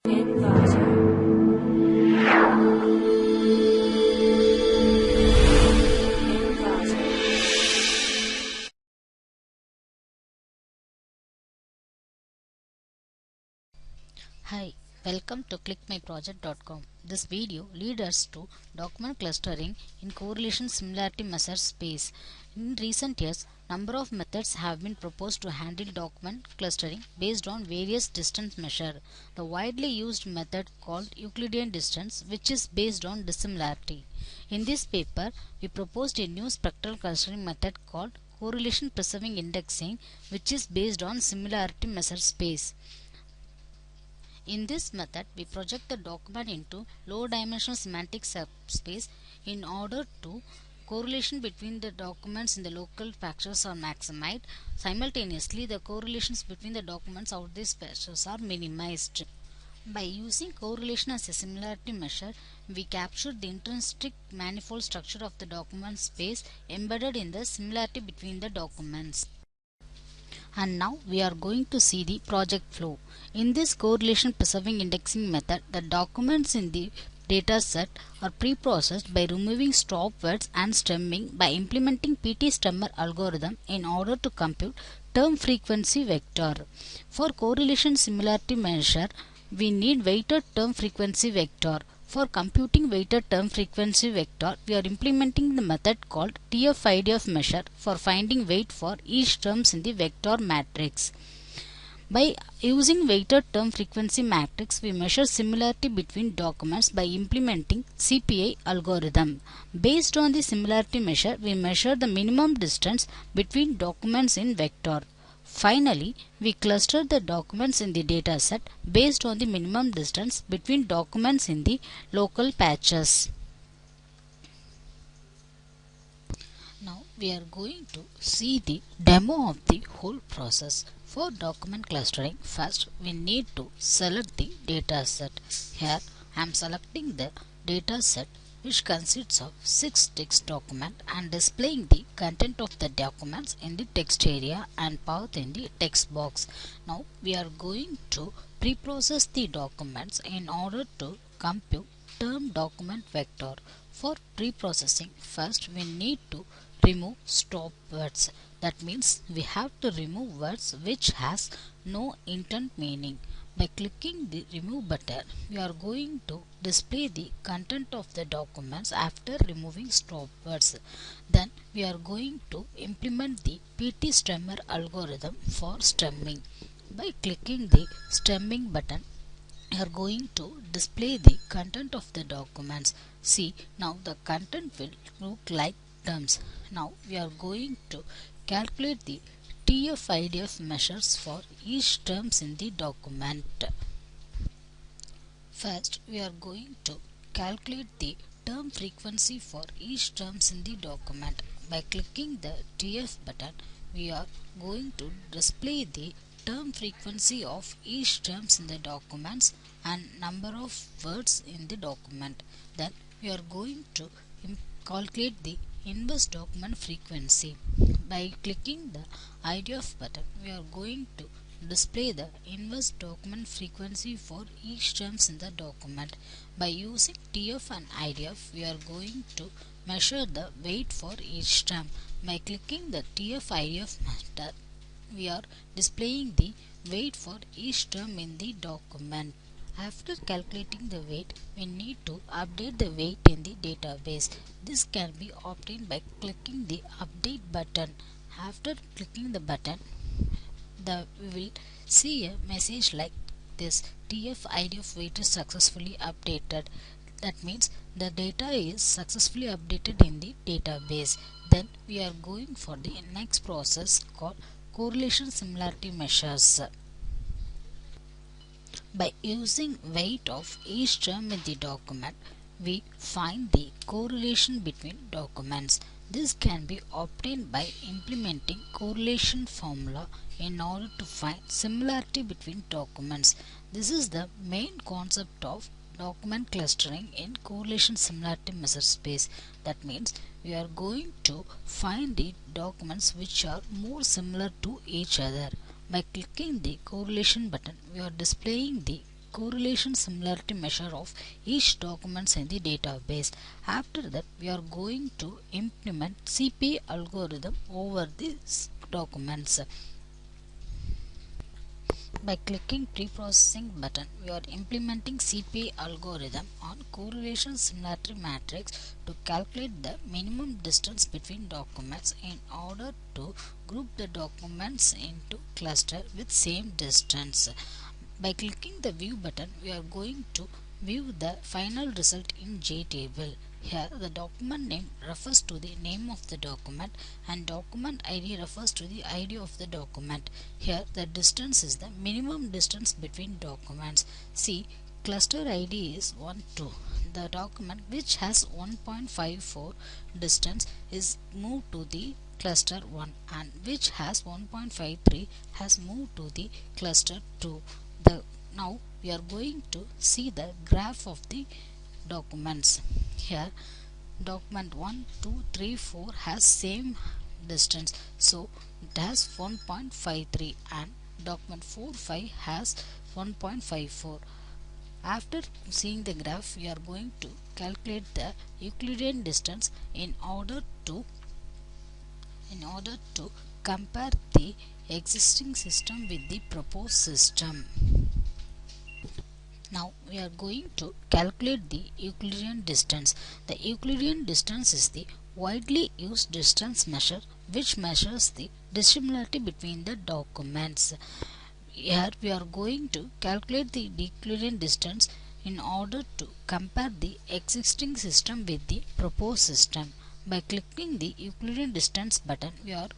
Inverter. Inverter. Hi, welcome to clickmyproject.com. This video leads us to document clustering in correlation similarity measure space. In recent years, number of methods have been proposed to handle document clustering based on various distance measure. The widely used method called Euclidean distance, which is based on dissimilarity. In this paper, we proposed a new spectral clustering method called correlation preserving indexing, which is based on similarity measure space. In this method, we project the document into low-dimensional semantic subspace in order to correlation between the documents in the local factors are maximized. Simultaneously, the correlations between the documents out these factors are minimized. By using correlation as a similarity measure, we capture the intrinsic manifold structure of the document space embedded in the similarity between the documents. And now we are going to see the project flow. In this correlation preserving indexing method, the documents in the dataset are pre-processed by removing stop words and stemming by implementing PT-Stemmer algorithm in order to compute term frequency vector. For correlation similarity measure, we need weighted term frequency vector. For computing weighted term frequency vector, we are implementing the method called TF-IDF measure for finding weight for each terms in the vector matrix. By using weighted term frequency matrix, we measure similarity between documents by implementing CPI algorithm. Based on the similarity measure, we measure the minimum distance between documents in vector. Finally, we cluster the documents in the dataset based on the minimum distance between documents in the local patches. Now we are going to see the demo of the whole process. For document clustering, first we need to select the dataset. Here I am selecting the dataset, which consists of 6 text documents and displaying the content of the documents in the text area and path in the text box. Now we are going to pre-process the documents in order to compute term document vector. For pre-processing, first we need to remove stop words. That means we have to remove words which has no intent meaning. By clicking the remove button, we are going to display the content of the documents after removing stop words. Then we are going to implement the PT-Stemmer algorithm for stemming. By clicking the stemming button, we are going to display the content of the documents. See, now the content will look like terms. Now we are going to calculate the TF-IDF measures for each terms in the document. First, we are going to calculate the term frequency for each terms in the document. By clicking the TF button, we are going to display the term frequency of each terms in the documents and number of words in the document. Then we are going to calculate the inverse document frequency. By clicking the IDF button, we are going to display the inverse document frequency for each terms in the document. By using TF and IDF, we are going to measure the weight for each term. By clicking the TF IDF method, we are displaying the weight for each term in the document. After calculating the weight, we need to update the weight in the database. This can be obtained by clicking the update button. After clicking the button, we will see a message like this: TF IDF weight is successfully updated. That means the data is successfully updated in the database. Then we are going for the next process called correlation similarity measures. By using weight of each term in the document, we find the correlation between documents. This can be obtained by implementing correlation formula in order to find similarity between documents. This is the main concept of document clustering in correlation similarity measure space. That means we are going to find the documents which are more similar to each other. By clicking the correlation button, we are displaying the correlation similarity measure of each documents in the database. After that, we are going to implement CPA algorithm over these documents. By clicking Preprocessing button, we are implementing CPA algorithm on correlation similarity matrix to calculate the minimum distance between documents in order to group the documents into cluster with same distance. By clicking the View button, we are going to view the final result in JTable. Here, the document name refers to the name of the document and document ID refers to the ID of the document. Here, the distance is the minimum distance between documents. See, cluster ID is 1, 2. The document which has 1.54 distance is moved to the cluster 1 and which has 1.53 has moved to the cluster 2. Now we are going to see the graph of the documents. Here document 1, 2, 3, 4 has same distance, so it has 1.53 and document 4, 5 has 1.54. After seeing the graph, we are going to calculate the Euclidean distance in order to compare the existing system with the proposed system. Now we are going to calculate the Euclidean distance. The Euclidean distance is the widely used distance measure which measures the dissimilarity between the documents. Here we are going to calculate the Euclidean distance in order to compare the existing system with the proposed system. By clicking the Euclidean distance button, we are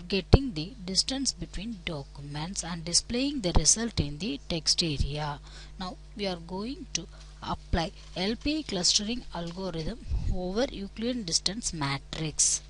getting the distance between documents and displaying the result in the text area. Now we are going to apply LPI clustering algorithm over Euclidean distance matrix.